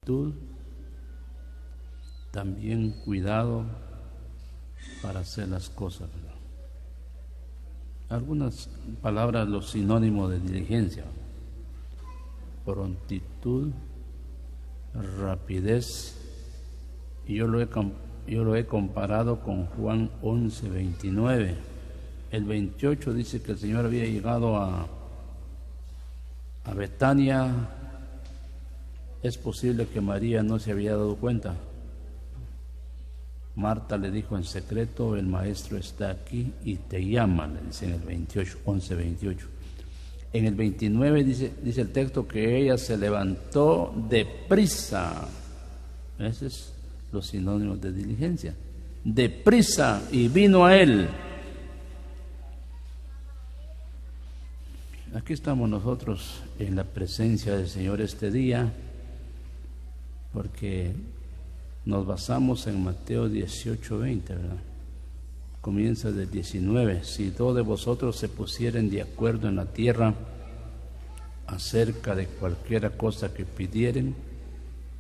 prontitud, también cuidado para hacer las cosas, ¿verdad? Algunas palabras, los sinónimos de diligencia: prontitud, rapidez. Y yo lo he comparado con Juan 11:29. El 28 dice que el Señor había llegado a Betania. Es posible que María no se había dado cuenta. Marta le dijo en secreto: el maestro está aquí y te llama, le dice en el 28, 11:28. En el 29 dice el texto que ella se levantó deprisa. Ese es los sinónimos de diligencia. Deprisa, y vino a él. Aquí estamos nosotros en la presencia del Señor este día, porque nos basamos en Mateo 18:20, ¿verdad? Comienza del 19. Si dos de vosotros se pusieren de acuerdo en la tierra acerca de cualquiera cosa que pidieren,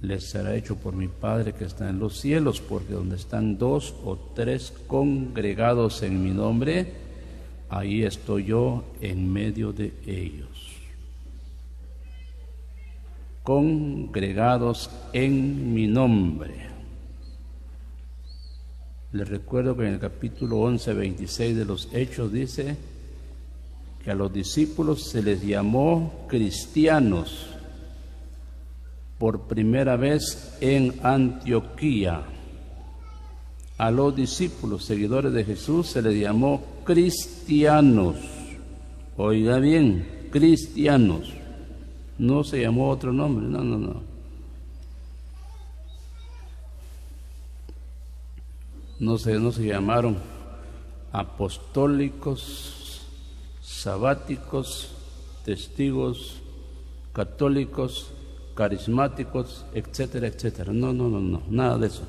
les será hecho por mi Padre que está en los cielos, porque donde están 2 o 3 congregados en mi nombre, ahí estoy yo en medio de ellos. Congregados en mi nombre. Les recuerdo que en el capítulo 11:26 de los Hechos dice que a los discípulos se les llamó cristianos por primera vez en Antioquía. A los discípulos, seguidores de Jesús, se les llamó cristianos. Oiga bien, cristianos. No se llamó otro nombre, no. No se llamaron apostólicos, sabáticos, testigos, católicos, carismáticos, etcétera, etcétera. No, nada de eso.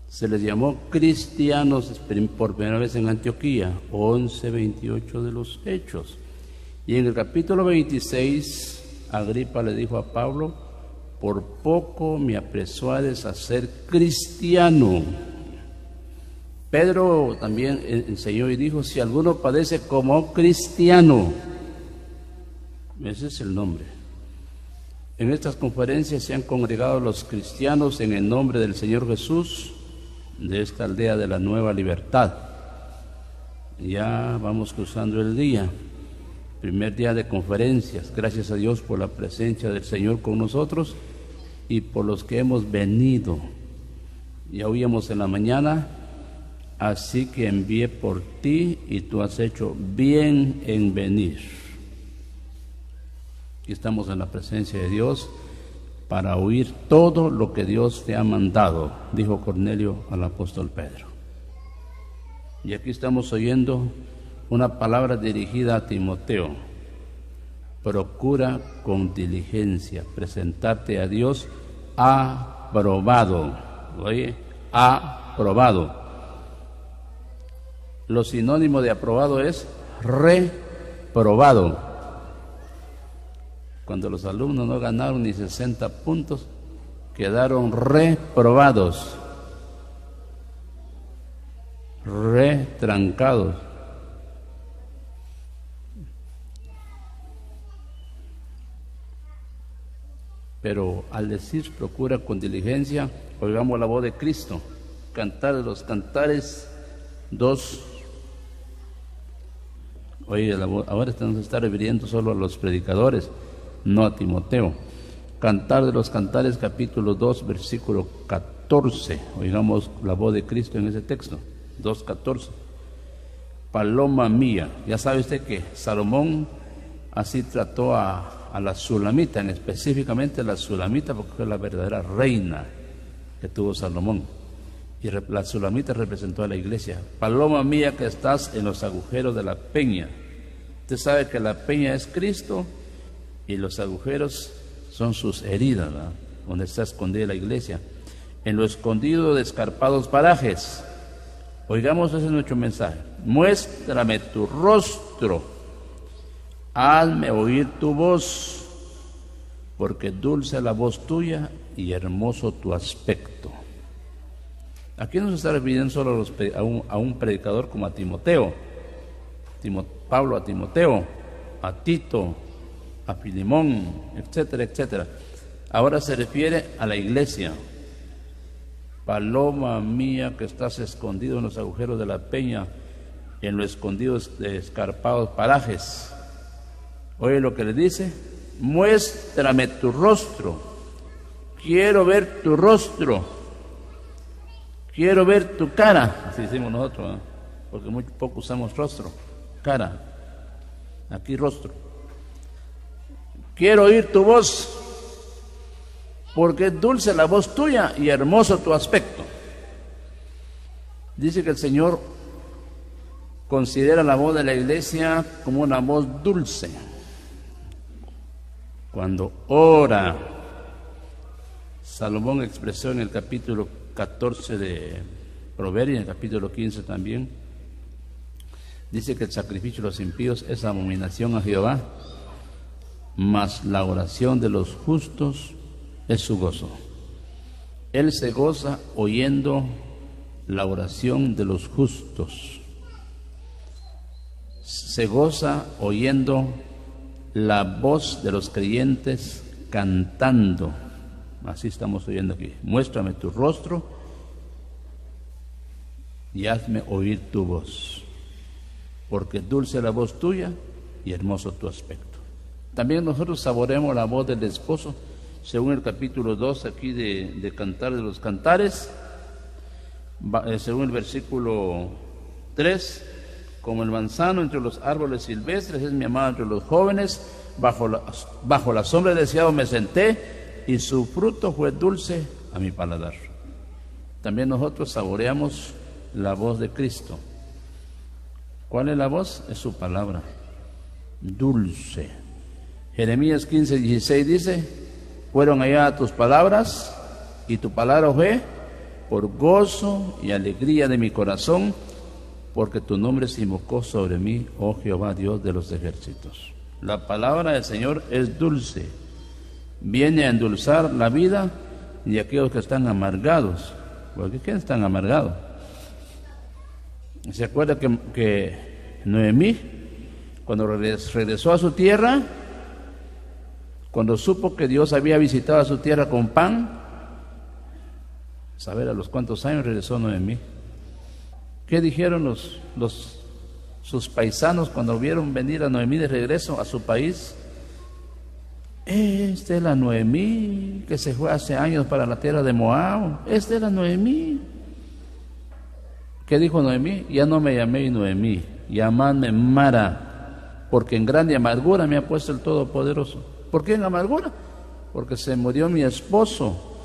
Se les llamó cristianos por primera vez en Antioquía, 11:28 de los Hechos. Y en el capítulo 26, Agripa le dijo a Pablo: por poco me apresuades a ser cristiano. Pedro también enseñó y dijo: si alguno padece como cristiano, ese es el nombre. En estas conferencias se han congregado los cristianos en el nombre del Señor Jesús de esta aldea de la Nueva Libertad. Ya vamos cruzando el día, primer día de conferencias. Gracias a Dios por la presencia del Señor con nosotros y por los que hemos venido. Ya oíamos en la mañana: así que envié por ti y tú has hecho bien en venir. Y estamos en la presencia de Dios para oír todo lo que Dios te ha mandado, dijo Cornelio al apóstol Pedro. Y aquí estamos oyendo una palabra dirigida a Timoteo: procura con diligencia presentarte a Dios aprobado. Oye, aprobado. Lo sinónimo de aprobado es reprobado. Cuando los alumnos no ganaron ni 60 puntos, quedaron reprobados, retrancados. Pero al decir procura con diligencia, oigamos la voz de Cristo. Cantar de los Cantares 2. Oye, ahora se está refiriendo solo a los predicadores, no a Timoteo. Cantar de los Cantares, capítulo 2, versículo 14. Oigamos la voz de Cristo en ese texto, 2:14. Paloma mía. Ya sabe usted que Salomón así trató a la Sulamita, específicamente a la Sulamita, porque fue la verdadera reina que tuvo Salomón. Y la Sulamita representó a la iglesia. Paloma mía que estás en los agujeros de la peña. Usted sabe que la peña es Cristo y los agujeros son sus heridas, ¿verdad?, donde está escondida la iglesia. En lo escondido de escarpados parajes. Oigamos, ese es nuestro mensaje. Muéstrame tu rostro, hazme oír tu voz. porque dulce la voz tuya y hermoso tu aspecto. Aquí no se está refiriendo solo a un predicador como a Timoteo, Pablo a Timoteo, a Tito, a Filemón, etcétera, etcétera. Ahora se refiere a la iglesia. Paloma mía que estás escondido en los agujeros de la peña, en los escondidos de escarpados parajes. Oye lo que le dice: muéstrame tu rostro, quiero ver tu rostro, quiero ver tu cara. Así decimos nosotros, ¿eh? Porque muy poco usamos rostro, cara, aquí rostro. Quiero oír tu voz, porque es dulce la voz tuya y hermoso tu aspecto. Dice que el Señor considera la voz de la iglesia como una voz dulce. Cuando ora, Salomón expresó en el capítulo 14 de Proverbios, en el capítulo 15 también, dice que el sacrificio de los impíos es abominación a Jehová, mas la oración de los justos es su gozo. Él se goza oyendo la oración de los justos. Se goza oyendo la voz de los creyentes cantando. Así estamos oyendo aquí. Muéstrame tu rostro y hazme oír tu voz, porque dulce la voz tuya y hermoso tu aspecto. También nosotros saboreamos la voz del esposo, según el capítulo 2 aquí de Cantar de los Cantares, según el versículo 3, como el manzano entre los árboles silvestres es mi amado entre los jóvenes, bajo la sombra del deseado me senté, y su fruto fue dulce a mi paladar. También nosotros saboreamos la voz de Cristo. ¿Cuál es la voz? Es su palabra, dulce. Jeremías 15:16 dice: fueron allá tus palabras, y tu palabra fue por gozo y alegría de mi corazón, porque tu nombre se invocó sobre mí, oh Jehová, Dios de los ejércitos. La palabra del Señor es dulce, viene a endulzar la vida de aquellos que están amargados. Porque ¿quiénes están amargados? ¿Se acuerda que Noemí, cuando regresó a su tierra, cuando supo que Dios había visitado a su tierra con pan, saber a los cuántos años regresó Noemí? ¿Qué dijeron sus paisanos cuando vieron venir a Noemí de regreso a su país? Esta es la Noemí que se fue hace años para la tierra de Moab. Esta es la Noemí. ¿Qué dijo Noemí? Ya no me llaméis Noemí, llamadme Mara, porque en grande amargura me ha puesto el Todopoderoso. ¿Por qué en amargura? Porque se murió mi esposo,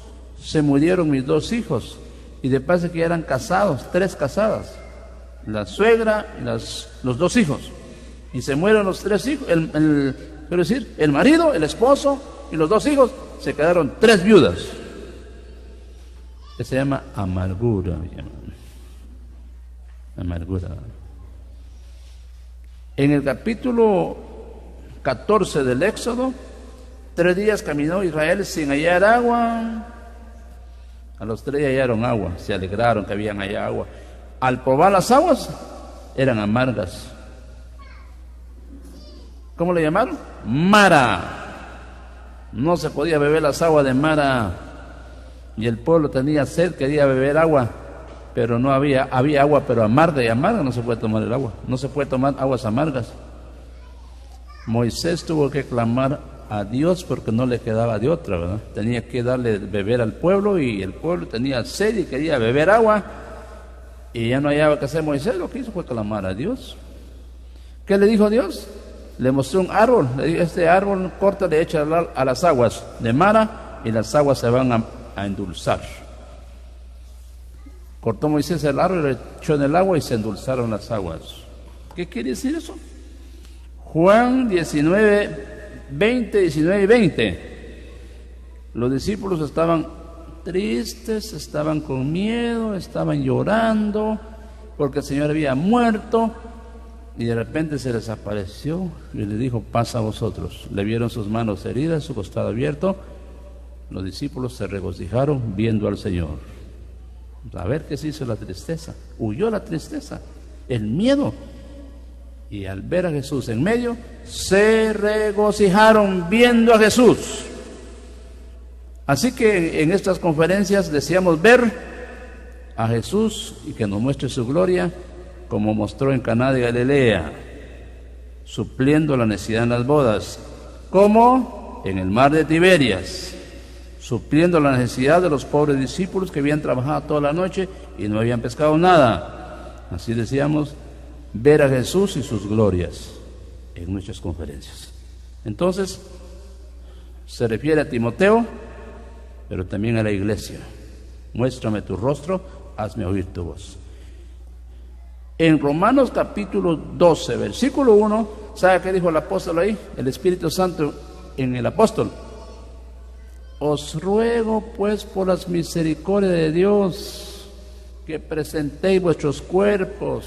se murieron mis 2 hijos, y de paso que ya eran casados, 3 casadas, la suegra y los 2 hijos, y se mueren los 3 hijos, quiero decir, el marido, el esposo y los 2 hijos, se quedaron 3 viudas. Que se llama amargura. Amargura. En el capítulo 14 del Éxodo, 3 días caminó Israel sin hallar agua. A los 3 hallaron agua, se alegraron que habían hallado agua. Al probar las aguas, eran amargas. ¿Cómo le llamaron? Mara. No se podía beber las aguas de Mara. Y el pueblo tenía sed, quería beber agua, pero no había agua, pero amarga, y amarga no se puede tomar el agua. No se puede tomar aguas amargas. Moisés tuvo que clamar a Dios porque no le quedaba de otra, ¿verdad? Tenía que darle beber al pueblo, y el pueblo tenía sed y quería beber agua, y ya no hallaba que hacer. Moisés lo que hizo fue clamar a Dios. ¿Qué le dijo Dios? Le mostró un árbol, le dijo: este árbol corta, le echa a las aguas de Mara, y las aguas se van a endulzar. Cortó Moisés el árbol, le echó en el agua y se endulzaron las aguas. ¿Qué quiere decir eso? Juan 19, 20, 19 y 20. Los discípulos estaban tristes, estaban con miedo, estaban llorando porque el Señor había muerto. Y de repente se les apareció y le dijo: pasa a vosotros. Le vieron sus manos heridas, su costado abierto. Los discípulos se regocijaron viendo al Señor. A ver qué se hizo la tristeza. Huyó la tristeza, el miedo. Y al ver a Jesús en medio, se regocijaron viendo a Jesús. Así que en estas conferencias deseamos ver a Jesús y que nos muestre su gloria, como mostró en Caná de Galilea, supliendo la necesidad en las bodas, como en el mar de Tiberias, supliendo la necesidad de los pobres discípulos que habían trabajado toda la noche y no habían pescado nada. Así decíamos, ver a Jesús y sus glorias en nuestras conferencias. Entonces, se refiere a Timoteo, pero también a la iglesia. Muéstrame tu rostro, hazme oír tu voz. En Romanos capítulo 12, versículo 1, ¿sabe qué dijo el apóstol ahí? El Espíritu Santo en el apóstol. Os ruego pues por las misericordias de Dios que presentéis vuestros cuerpos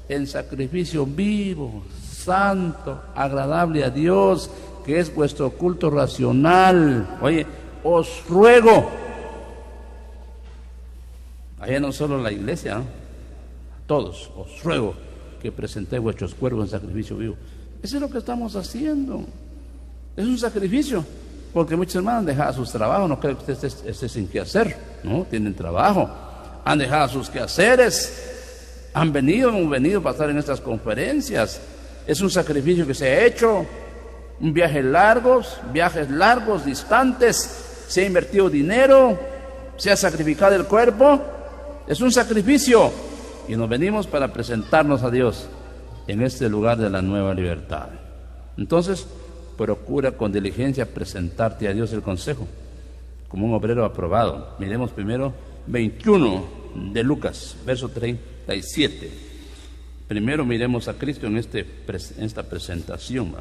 en sacrificio vivo, santo, agradable a Dios, que es vuestro culto racional. Oye, os ruego. Allá no solo la iglesia, ¿no? Todos, os ruego que presentéis vuestros cuerpos en sacrificio vivo. Eso es lo que estamos haciendo. Es un sacrificio, porque muchos hermanos han dejado sus trabajos. No creo que usted esté sin qué hacer, ¿no? Tienen trabajo, han dejado sus quehaceres, hemos venido para estar en estas conferencias. Es un sacrificio que se ha hecho, viajes largos, distantes, se ha invertido dinero, se ha sacrificado el cuerpo. Es un sacrificio. Y nos venimos para presentarnos a Dios en este lugar de la nueva libertad. Entonces, procura con diligencia presentarte a Dios el consejo como un obrero aprobado. Miremos primero 21 de Lucas, verso 37. Primero miremos a Cristo en esta presentación.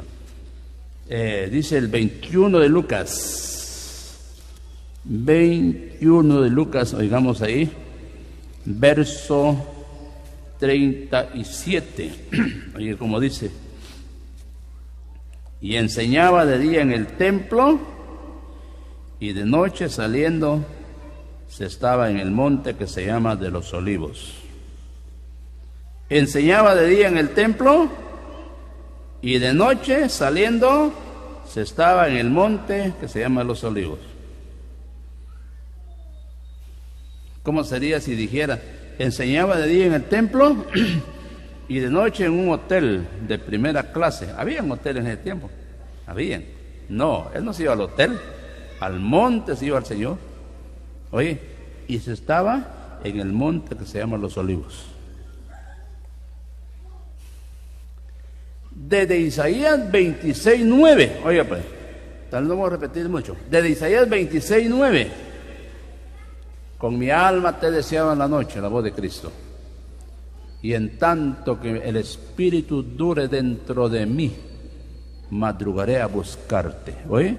Dice el 21 de Lucas. 21 de Lucas, oigamos ahí, verso 37. Oye, como dice: y enseñaba de día en el templo, y de noche saliendo se estaba en el monte que se llama de los Olivos. Enseñaba de día en el templo, y de noche saliendo se estaba en el monte que se llama los Olivos. ¿Cómo sería si dijera: enseñaba de día en el templo y de noche en un hotel de primera clase? ¿Habían hoteles en ese tiempo? ¿Habían? No, él no se iba al hotel, al monte se iba el Señor. Oye, y se estaba en el monte que se llama los Olivos. Desde Isaías 26:9, oiga pues, tal vez no vamos a repetir mucho. Desde Isaías 26:9. Con mi alma te deseaba en la noche, la voz de Cristo. Y en tanto que el Espíritu dure dentro de mí, madrugaré a buscarte. ¿Oye?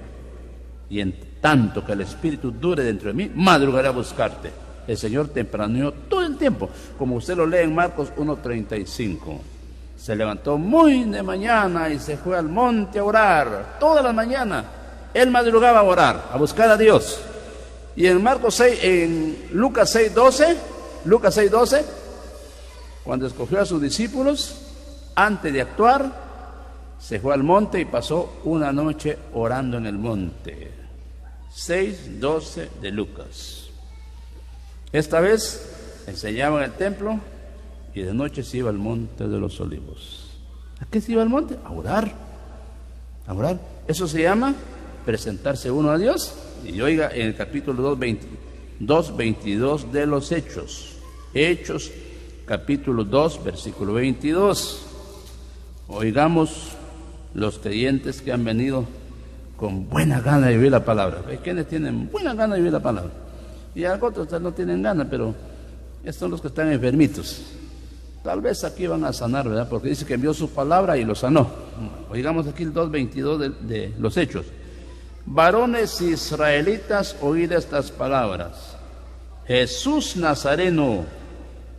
Y en tanto que el Espíritu dure dentro de mí, madrugaré a buscarte. El Señor tempraneó todo el tiempo, como usted lo lee en Marcos 1:35. Se levantó muy de mañana y se fue al monte a orar. Toda la mañana él madrugaba a orar, a buscar a Dios. Y en Lucas 6:12, cuando escogió a sus discípulos, antes de actuar, se fue al monte y pasó una noche orando en el monte. 6:12 de Lucas. Esta vez enseñaba en el templo y de noche se iba al monte de los Olivos. ¿A qué se iba al monte? A orar. A orar. Eso se llama presentarse uno a Dios. Y oiga, en el capítulo 2:22 de los Hechos. Hechos, capítulo 2, versículo 22. Oigamos los creyentes que han venido con buena gana de vivir la palabra. Hay quienes tienen buena gana de vivir la palabra. Y otros no tienen ganas, pero estos son los que están enfermitos. Tal vez aquí van a sanar, ¿verdad? Porque dice que envió su palabra y lo sanó. Oigamos aquí el 2:22 de los Hechos. Varones israelitas, oíd estas palabras. Jesús Nazareno,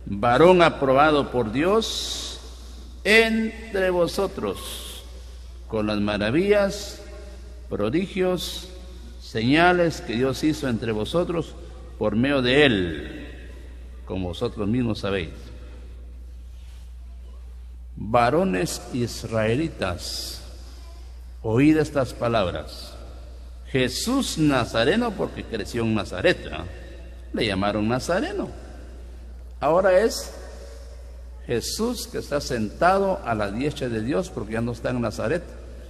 varón aprobado por Dios, entre vosotros con las maravillas, prodigios, señales que Dios hizo entre vosotros por medio de Él, como vosotros mismos sabéis. Varones israelitas, oíd estas palabras. Jesús Nazareno, porque creció en Nazaret, ¿eh? Le llamaron Nazareno. Ahora es Jesús que está sentado a la diestra de Dios, porque ya no está en Nazaret.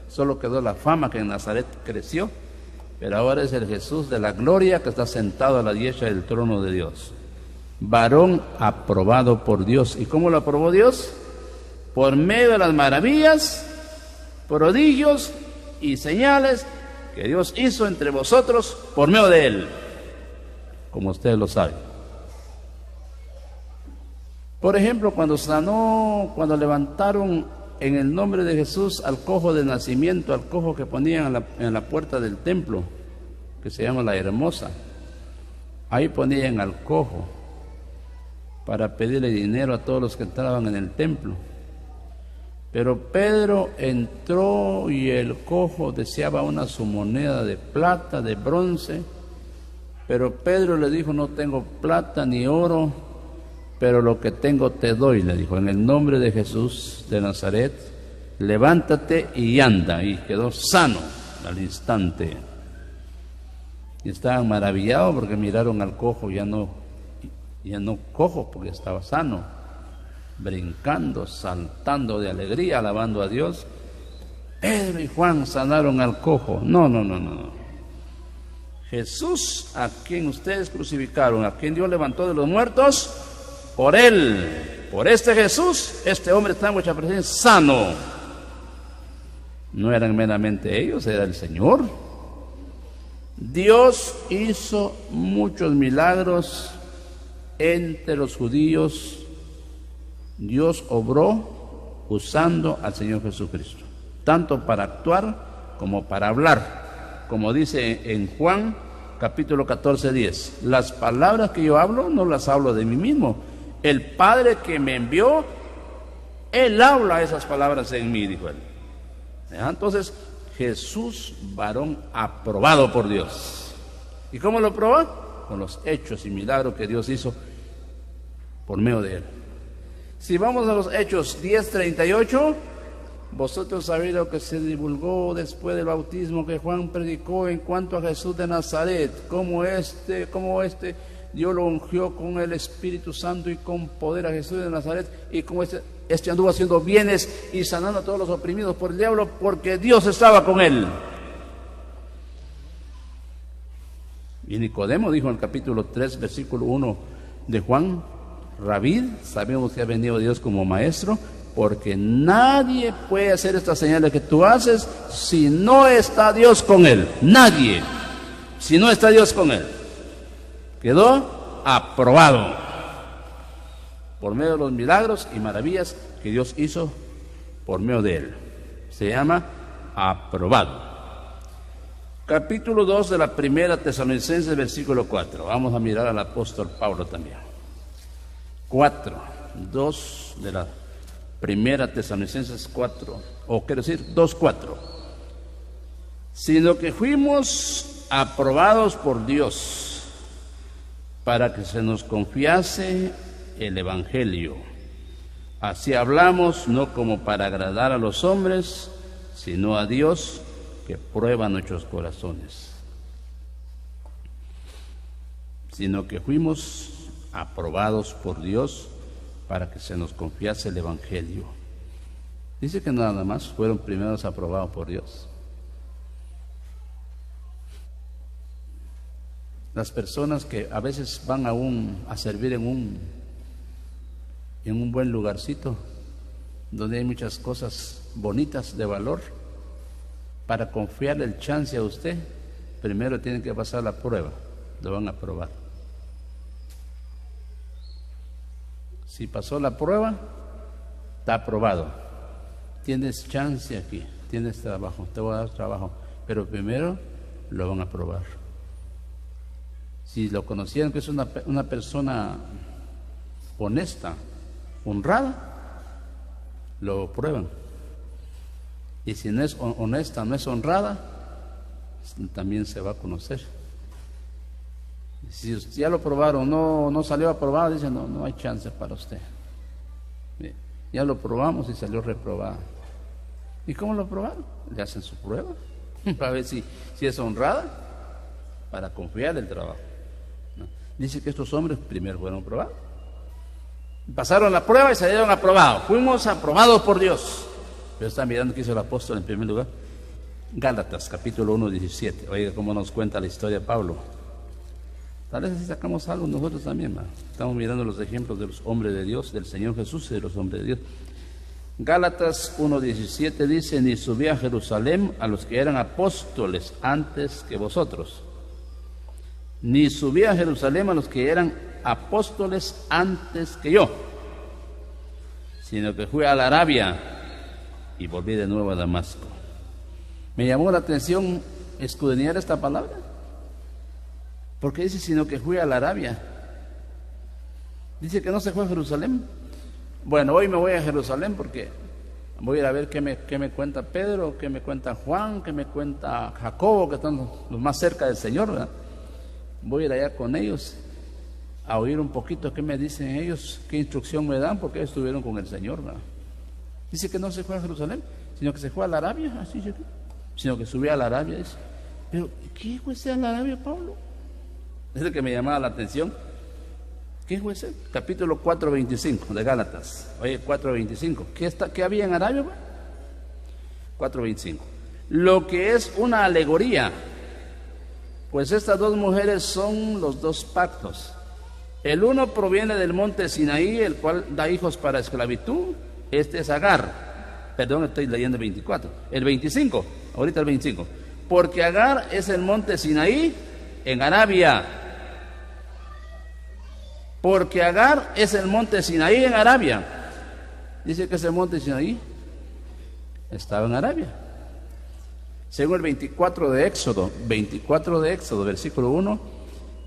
Solo quedó la fama que en Nazaret creció, pero ahora es el Jesús de la gloria que está sentado a la diestra del trono de Dios. Varón aprobado por Dios. ¿Y cómo lo aprobó Dios? Por medio de las maravillas, prodigios y señales que Dios hizo entre vosotros por medio de Él, como ustedes lo saben. Por ejemplo, cuando levantaron en el nombre de Jesús al cojo de nacimiento, al cojo que ponían en la puerta del templo, que se llama La Hermosa, ahí ponían al cojo para pedirle dinero a todos los que entraban en el templo. Pero Pedro entró y el cojo deseaba su moneda de plata, de bronce, pero Pedro le dijo: no tengo plata ni oro, pero lo que tengo te doy, le dijo, en el nombre de Jesús de Nazaret, levántate y anda. Y quedó sano al instante. Y estaban maravillados porque miraron al cojo ya no cojo, porque estaba sano, brincando, saltando de alegría, alabando a Dios. Pedro y Juan sanaron al cojo. No. Jesús, a quien ustedes crucificaron, a quien Dios levantó de los muertos, por Él, por este Jesús, este hombre está en vuestra presencia sano. No eran meramente ellos, era el Señor. Dios hizo muchos milagros entre los judíos. Dios obró usando al Señor Jesucristo, tanto para actuar como para hablar, como dice en Juan capítulo 14:10. Las palabras que yo hablo no las hablo de mí mismo. El Padre que me envió, Él habla esas palabras en mí, dijo Él. Entonces, Jesús, varón aprobado por Dios. ¿Y cómo lo probó? Con los hechos y milagros que Dios hizo por medio de Él. Si vamos a los Hechos 10:38, vosotros sabéis lo que se divulgó después del bautismo que Juan predicó en cuanto a Jesús de Nazaret, cómo Dios lo ungió con el Espíritu Santo y con poder a Jesús de Nazaret, y como este anduvo haciendo bienes y sanando a todos los oprimidos por el diablo, porque Dios estaba con él. Y Nicodemo dijo en el capítulo 3, versículo 1 de Juan: Rabí, sabemos que ha venido Dios como maestro, porque nadie puede hacer estas señales que tú haces si no está Dios con él. Nadie, si no está Dios con él. Quedó aprobado por medio de los milagros y maravillas que Dios hizo por medio de él. Se llama aprobado. Capítulo 2 de la primera Tesalonicenses, versículo 4. Vamos a mirar al apóstol Pablo también. 2 de la primera Tesalonicenses 4, o quiero decir 2:4. Sino que fuimos aprobados por Dios para que se nos confiase el Evangelio. Así hablamos, no como para agradar a los hombres, sino a Dios, que prueba nuestros corazones. Sino que fuimos aprobados por Dios para que se nos confiase el Evangelio. Dice que nada más fueron primeros aprobados por Dios. Las personas que a veces van a servir en un buen lugarcito, donde hay muchas cosas bonitas de valor, para confiarle el chance a usted, primero tienen que pasar la prueba, lo van a probar. Si pasó la prueba, está aprobado. Tienes chance aquí, tienes trabajo, te voy a dar trabajo, pero primero lo van a probar. Si lo conocieran que es una persona honesta, honrada, lo prueban. Y si no es honesta, no es honrada, también se va a conocer. Si ya lo probaron, no salió aprobado, dicen, no hay chance para usted. Ya lo probamos y salió reprobada. ¿Y cómo lo probaron? Le hacen su prueba para ver si es honrada, para confiar el trabajo, ¿no? Dice que estos hombres primero fueron probados, pasaron la prueba y salieron aprobados. Fuimos aprobados por Dios. Pero están mirando qué hizo el apóstol en primer lugar. Gálatas, capítulo 1, 17. Oiga cómo nos cuenta la historia de Pablo. Tal vez así sacamos algo nosotros también, ¿no? Estamos mirando los ejemplos de los hombres de Dios, del Señor Jesús y de los hombres de Dios. Gálatas 1:17 dice: ni subí a Jerusalén a los que eran apóstoles antes que vosotros, ni subí a Jerusalén a los que eran apóstoles antes que yo, sino que fui a la Arabia y volví de nuevo a Damasco. Me llamó la atención escudriñar esta palabra, porque dice sino que fui a la Arabia. Dice que no se fue a Jerusalén. Bueno, hoy me voy a Jerusalén porque voy a ir a ver qué me cuenta Pedro, qué me cuenta Juan, qué me cuenta Jacobo, que están los más cerca del Señor, ¿verdad? Voy a ir allá con ellos a oír un poquito qué me dicen ellos, qué instrucción me dan, porque ellos estuvieron con el Señor, ¿verdad? Dice que no se fue a Jerusalén, sino que se fue a la Arabia, así dice, sino que subió a la Arabia. Dice, pero ¿qué fue ese a la Arabia, Pablo? Es el que me llamaba la atención. ¿Qué fue ese? Capítulo 4:25 de Gálatas. Oye, 4:25. ¿Qué había en Arabia? 4:25. Lo que es una alegoría, pues estas dos mujeres son los dos pactos. El uno proviene del monte Sinaí, el cual da hijos para esclavitud. Este es Agar. Perdón, estoy leyendo el 24. El 25, ahorita el 25. Porque Agar es el monte Sinaí en Arabia. Porque Agar es el monte Sinaí en Arabia. Dice que ese monte Sinaí estaba en Arabia. Según el 24 de Éxodo, versículo 1,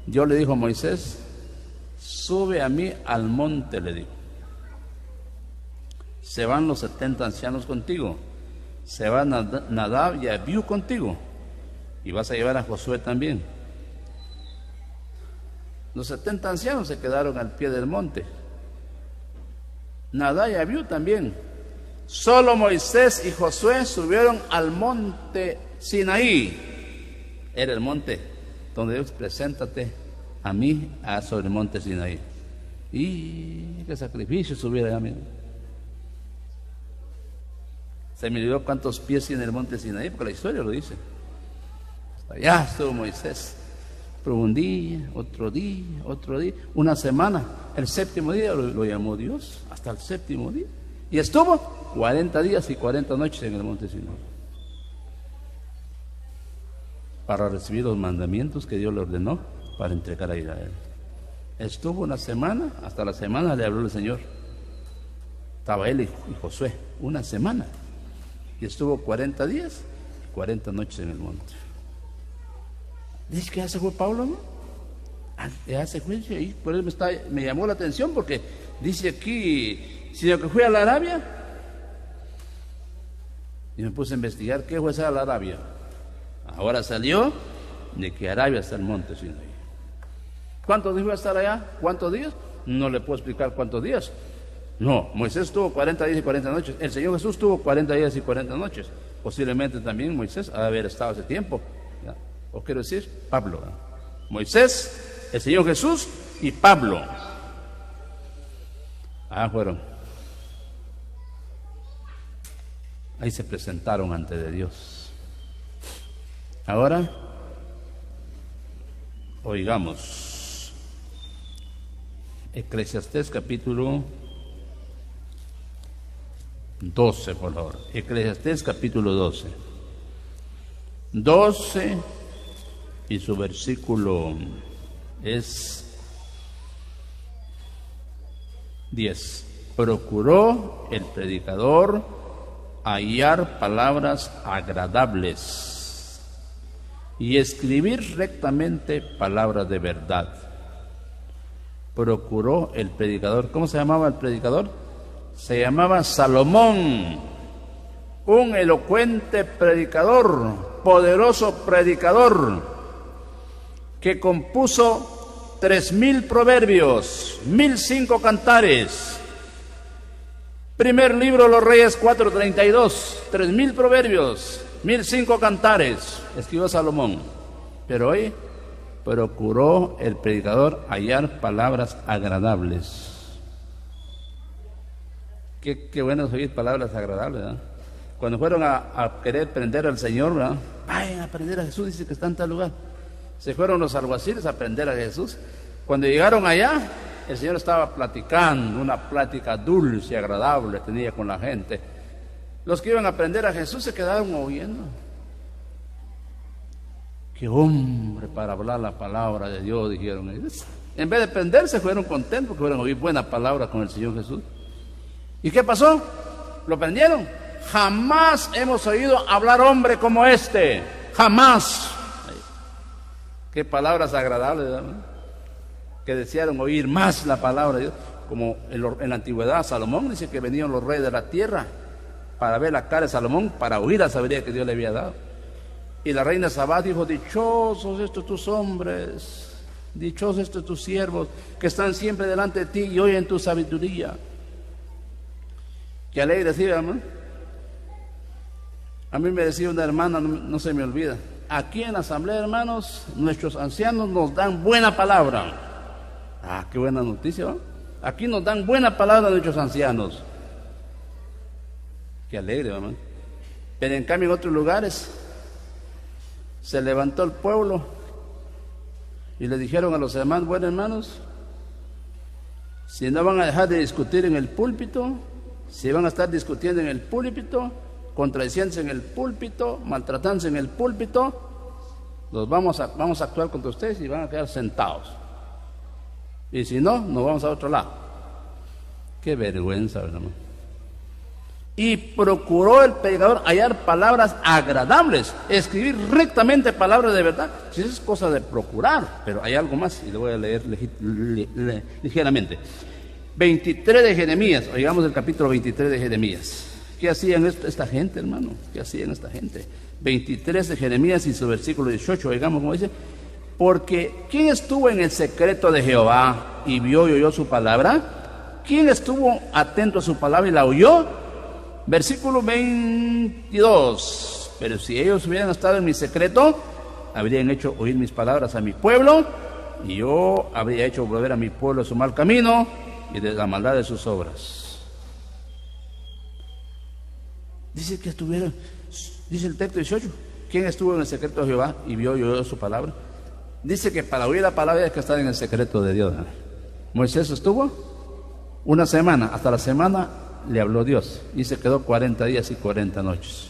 Dios le dijo a Moisés: sube a mí al monte, le dijo. Se van los 70 ancianos contigo, se va Nadab y Abiú contigo, y vas a llevar a Josué también. Los 70 ancianos se quedaron al pie del monte, Nadab y Abiú también. Solo Moisés y Josué subieron al monte Sinaí. Era el monte donde Dios: preséntate a mí sobre el monte Sinaí. Y qué sacrificio subiera a mí. Se me olvidó cuántos pies tiene el monte Sinaí, porque la historia lo dice. Hasta allá estuvo Moisés. Por un día, otro día, una semana. El séptimo día lo llamó Dios, hasta el séptimo día. Y estuvo 40 días y 40 noches en el monte Sinaí, para recibir los mandamientos que Dios le ordenó para entregar a Israel. Estuvo una semana, hasta la semana le habló el Señor. Estaba él y Josué, una semana. Y estuvo 40 días y 40 noches en el monte. Dice que ya se fue Pablo, ¿no? Ya se fue, y por eso me llamó la atención, porque dice aquí, sino que fui a la Arabia. Y me puse a investigar qué fue a la Arabia. Ahora salió de que Arabia está el monte Sinaí. ¿Cuántos días iba a estar allá? ¿Cuántos días? No le puedo explicar cuántos días. No, Moisés estuvo 40 días y 40 noches. El Señor Jesús tuvo 40 días y 40 noches. Posiblemente también Moisés ha de haber estado ese tiempo. ¿Ya? O quiero decir, Pablo. ¿No? Moisés, el Señor Jesús y Pablo. Fueron. Ahí se presentaron ante de Dios. Ahora, oigamos Eclesiastés capítulo 12, por favor. Eclesiastés capítulo 12. 12 y su versículo es 10. Procuró el predicador hallar palabras agradables y escribir rectamente palabras de verdad. Procuró el predicador. ¿Cómo se llamaba el predicador? Se llamaba Salomón, un elocuente predicador, poderoso predicador, que compuso 3000 proverbios, 1005 cantares. Primer libro de los Reyes 4:32, 3000 proverbios, 1005 cantares, escribió Salomón. Pero hoy procuró el predicador hallar palabras agradables. Qué bueno es oír palabras agradables, ¿verdad? Cuando fueron a querer prender al Señor, ¿verdad? Vayan a prender a Jesús, dice que está en tal lugar. Se fueron los alguaciles a prender a Jesús. Cuando llegaron allá, el Señor estaba platicando, una plática dulce y agradable tenía con la gente. Los que iban a prender a Jesús se quedaron oyendo. ¡Qué hombre para hablar la palabra de Dios!, dijeron ellos. En vez de prenderse, fueron contentos porque fueron a oír buena palabra con el Señor Jesús. ¿Y qué pasó? ¿Lo prendieron? Jamás hemos oído hablar hombre como este. Jamás. Qué palabras agradables, ¿verdad? Que desearon oír más la palabra de Dios. Como en la antigüedad, Salomón dice que venían los reyes de la tierra para ver la cara de Salomón, para oír la sabiduría que Dios le había dado. Y la reina Sabá dijo: dichosos estos tus hombres, dichosos estos tus siervos, que están siempre delante de ti y oyen tu sabiduría. Qué alegre, sí, hermano. A mí me decía una hermana, no se me olvida: aquí en la asamblea, hermanos, nuestros ancianos nos dan buena palabra. Ah, qué buena noticia, ¿no? Aquí nos dan buena palabra nuestros ancianos. Qué alegre, hermano. Pero en cambio en otros lugares se levantó el pueblo y le dijeron a los hermanos: bueno, hermanos, si no van a dejar de discutir en el púlpito, si van a estar discutiendo en el púlpito, contradiciéndose en el púlpito, maltratándose en el púlpito, vamos a actuar contra ustedes y van a quedar sentados. Y si no, nos vamos a otro lado. Qué vergüenza, hermano. Y procuró el predicador hallar palabras agradables, escribir rectamente palabras de verdad. Si eso es cosa de procurar, pero hay algo más y le voy a leer ligeramente. 23 de Jeremías, oigamos el capítulo 23 de Jeremías. ¿Qué hacían esta gente, hermano? ¿Qué hacían esta gente? 23 de Jeremías y su versículo 18, oigamos como dice: porque ¿quién estuvo en el secreto de Jehová y vio y oyó su palabra? ¿Quién estuvo atento a su palabra y la oyó? Versículo 22: pero si ellos hubieran estado en mi secreto, habrían hecho oír mis palabras a mi pueblo, y yo habría hecho volver a mi pueblo a su mal camino y de la maldad de sus obras. Dice que estuvieron, dice el texto 18, ¿quién estuvo en el secreto de Jehová y vio y oyó su palabra? Dice que para oír la palabra hay que estar en el secreto de Dios. Moisés estuvo una semana, hasta la semana le habló Dios y se quedó 40 días y 40 noches.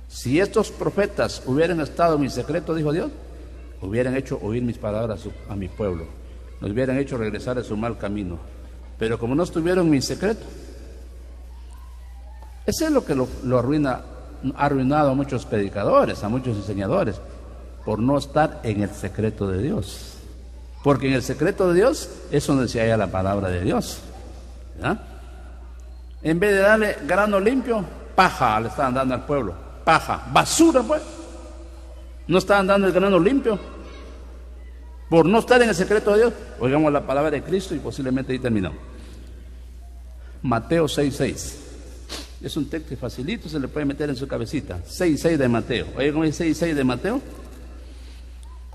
Si estos profetas hubieran estado en mi secreto, dijo Dios, hubieran hecho oír mis palabras a mi pueblo, nos hubieran hecho regresar a su mal camino. Pero como no estuvieron en mi secreto, eso es lo que lo ha arruinado a muchos predicadores, a muchos enseñadores, por no estar en el secreto de Dios. Porque en el secreto de Dios es donde se halla la palabra de Dios, ¿verdad? En vez de darle grano limpio, paja le estaban dando al pueblo, paja, basura, pues. No estaban dando el grano limpio por no estar en el secreto de Dios. Oigamos la palabra de Cristo y posiblemente ahí terminamos. Mateo 6:6. Es un texto facilito, se le puede meter en su cabecita. 6:6 de Mateo. Oye, ¿cómo es 6:6 de Mateo?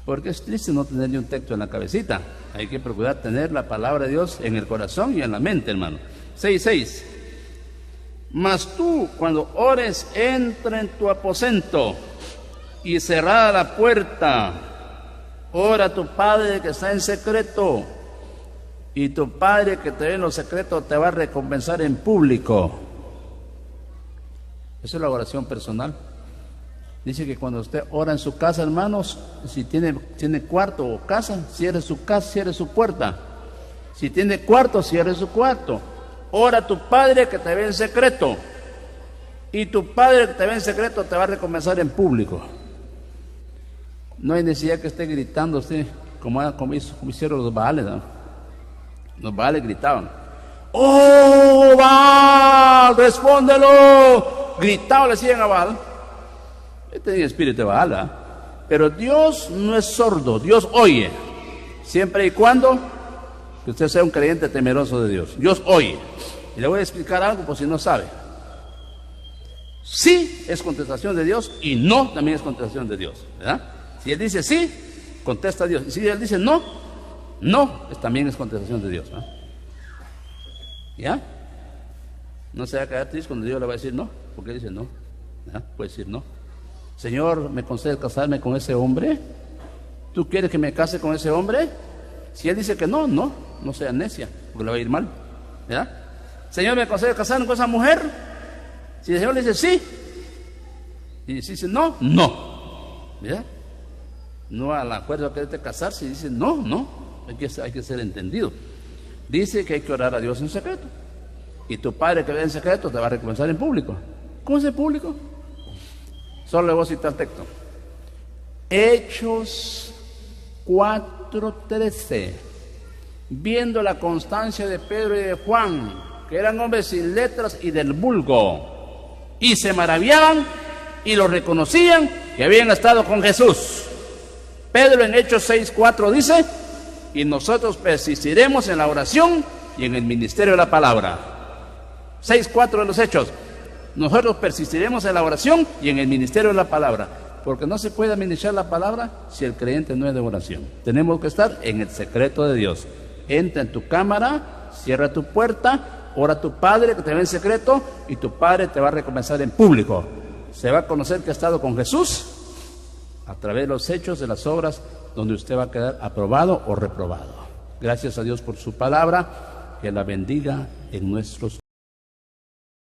Porque es triste no tener ni un texto en la cabecita. Hay que procurar tener la palabra de Dios en el corazón y en la mente, hermano. 6:6. Mas tú, cuando ores, entra en tu aposento y cerrada la puerta, ora a tu Padre que está en secreto, y tu Padre que te ve en los secretos te va a recompensar en público. Esa es la oración personal. Dice que cuando usted ora en su casa, hermanos, si tiene cuarto o casa, cierre su casa, cierre su puerta. Si tiene cuarto, cierre su cuarto. Ora a tu Padre que te ve en secreto, y tu Padre que te ve en secreto te va a recompensar en público. No hay necesidad que esté gritando usted como hicieron los Baales, ¿no? Los Baales gritaban: ¡Oh! no, Baal, respóndelo. Gritaba, le decían a Baal. Este tenía espíritu de Baal, ¿eh? Pero Dios no es sordo, Dios oye. Siempre y cuando que usted sea un creyente temeroso de Dios. Dios oye. Y le voy a explicar algo por si no sabe. Sí es contestación de Dios y no también es contestación de Dios, ¿verdad? Si Él dice sí, contesta a Dios. Y si Él dice no, también es contestación de Dios, ¿no? ¿Ya? No se va a quedar triste cuando Dios le va a decir no, porque Él dice no, ¿ya? Puede decir no. Señor, ¿me concedes casarme con ese hombre? ¿Tú quieres que me case con ese hombre? Si Él dice que no sea necia, porque le va a ir mal, ¿verdad? Señor, ¿me concedes casarme con esa mujer? Si el Señor le dice sí, y si dice no, ¿verdad? No al acuerdo a quererte casarse, y dice no, hay que ser entendido. Dice que hay que orar a Dios en secreto, y tu Padre que ve en secreto te va a recompensar en público. ¿Cómo es en público? Solo le voy a citar el texto. Hechos 4:13. Viendo la constancia de Pedro y de Juan, que eran hombres sin letras y del vulgo, y se maravillaban y lo reconocían que habían estado con Jesús. Pedro en Hechos 6:4 dice: y nosotros persistiremos en la oración y en el ministerio de la palabra. 6:4 de los Hechos. Nosotros persistiremos en la oración y en el ministerio de la palabra, porque no se puede administrar la palabra si el creyente no es de oración. Tenemos que estar en el secreto de Dios. Entra en tu cámara, cierra tu puerta, ora a tu Padre que te ve en secreto, y tu Padre te va a recompensar en público. Se va a conocer que ha estado con Jesús a través de los hechos, de las obras, donde usted va a quedar aprobado o reprobado. Gracias a Dios por su palabra, que la bendiga en nuestros